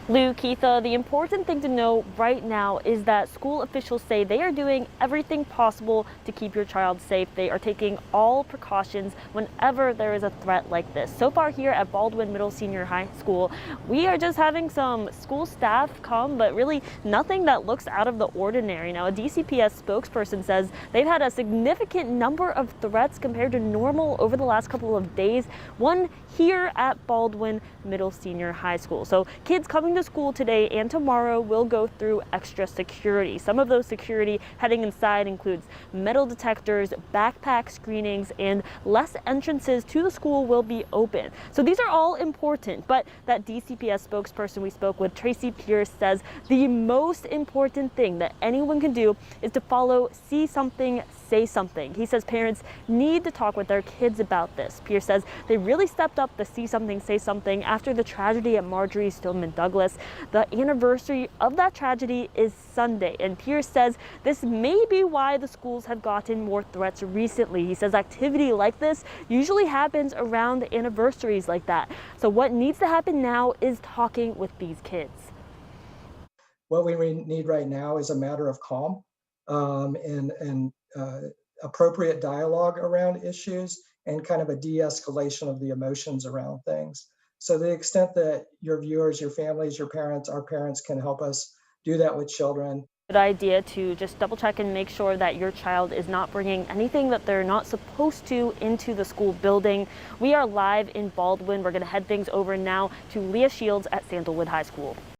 Lou, Keitha, the important thing to know right now is that school officials say they are doing everything possible to keep your child safe. They are taking all precautions whenever there is a threat like this. So far here at Baldwin Middle Senior High School, we are just having some school staff come, but really nothing that looks out of the ordinary. Now, a DCPS spokesperson says they've had a significant number of threats compared to normal over the last couple of days. One here at Baldwin Middle Senior High School. So kids coming to school today and tomorrow will go through extra security. Some of those security heading inside includes metal detectors, backpack screenings, and less entrances to the school will be open. So these are all important, but that DCPS spokesperson we spoke with, Tracy Pierce, says the most important thing that anyone can do is to follow see something, say something. He says parents need to talk with their kids about this. Pierce says they really stepped up the see something, say something after the tragedy at Marjorie Stoneman Douglas. The anniversary of that tragedy is Sunday, and Pierce says this may be why the schools have gotten more threats recently. He says activity like this usually happens around anniversaries like that. So what needs to happen now is talking with these kids. What we need right now is a matter of calm and appropriate dialogue around issues and kind of a de-escalation of the emotions around things. So the extent that your viewers, your families, your parents, our parents can help us do that with children. Good idea to just double check and make sure that your child is not bringing anything that they're not supposed to into the school building. We are live in Baldwin. We're going to head things over now to Leah Shields at Sandalwood High School.